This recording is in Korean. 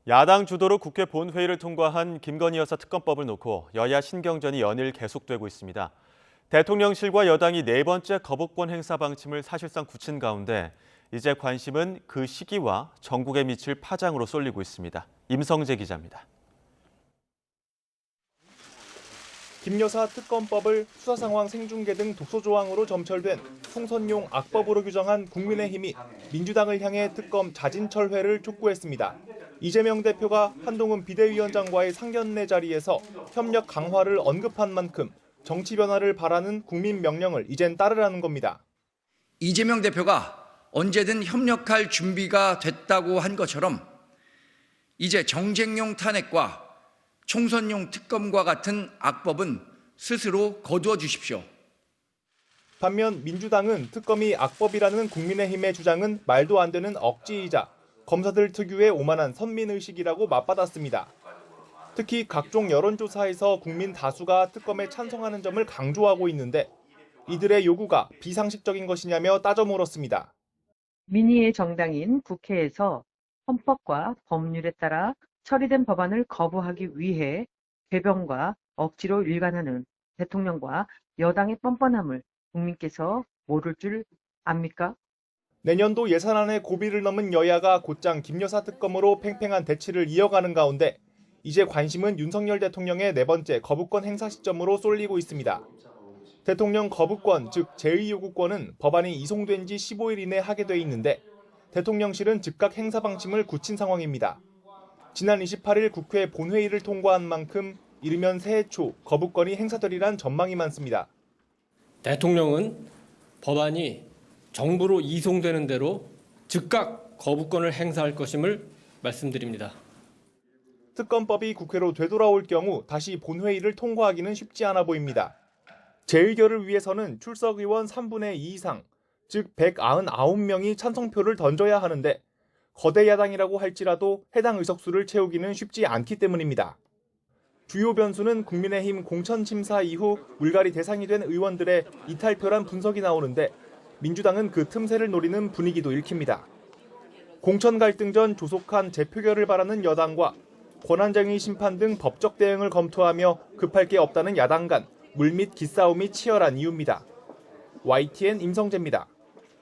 야당 주도로 국회 본회의를 통과한 김건희 여사 특검법을 놓고 여야 신경전이 연일 계속되고 있습니다. 대통령실과 여당이 네 번째 거부권 행사 방침을 사실상 굳힌 가운데 이제 관심은 그 시기와 전국에 미칠 파장으로 쏠리고 있습니다. 임성재 기자입니다. 김 여사 특검법을 수사 상황 생중계 등 독소 조항으로 점철된 총선용 악법으로 규정한 국민의힘이 민주당을 향해 특검 자진철회를 촉구했습니다. 이재명 대표가 한동훈 비대위원장과의 상견례 자리에서 협력 강화를 언급한 만큼 정치 변화를 바라는 국민 명령을 이젠 따르라는 겁니다. 이재명 대표가 언제든 협력할 준비가 됐다고 한 것처럼 이제 정쟁용 탄핵과 총선용 특검과 같은 악법은 스스로 거두어 주십시오. 반면 민주당은 특검이 악법이라는 국민의힘의 주장은 말도 안 되는 억지이자 검사들 특유의 오만한 선민의식이라고 맞받았습니다. 특히 각종 여론조사에서 국민 다수가 특검에 찬성하는 점을 강조하고 있는데 이들의 요구가 비상식적인 것이냐며 따져 물었습니다. 민의의 정당인 국회에서 헌법과 법률에 따라 처리된 법안을 거부하기 위해 배변과 억지로 일관하는 대통령과 여당의 뻔뻔함을 국민께서 모를 줄 압니까? 내년도 예산안의 고비를 넘은 여야가 곧장 김 여사 특검으로 팽팽한 대치를 이어가는 가운데 이제 관심은 윤석열 대통령의 네 번째 거부권 행사 시점으로 쏠리고 있습니다. 대통령 거부권, 즉 제2요구권은 법안이 이송된 지 15일 이내 하게 돼 있는데 대통령실은 즉각 행사 방침을 굳힌 상황입니다. 지난 28일 국회 본회의를 통과한 만큼 이르면 새해 초 거부권이 행사되리란 전망이 많습니다. 대통령은 법안이 정부로 이송되는 대로 즉각 거부권을 행사할 것임을 말씀드립니다. 특검법이 국회로 되돌아올 경우 다시 본회의를 통과하기는 쉽지 않아 보입니다. 재의결을 위해서는 출석 의원 3분의 2 이상, 즉 199명이 찬성표를 던져야 하는데 거대 야당이라고 할지라도 해당 의석수를 채우기는 쉽지 않기 때문입니다. 주요 변수는 국민의힘 공천심사 이후 물갈이 대상이 된 의원들의 이탈표란 분석이 나오는데 민주당은 그 틈새를 노리는 분위기도 읽힙니다. 공천 갈등 전 조속한 재표결을 바라는 여당과 권한쟁의 심판 등 법적 대응을 검토하며 급할 게 없다는 야당 간 물밑 기싸움이 치열한 이유입니다. YTN 임성재입니다.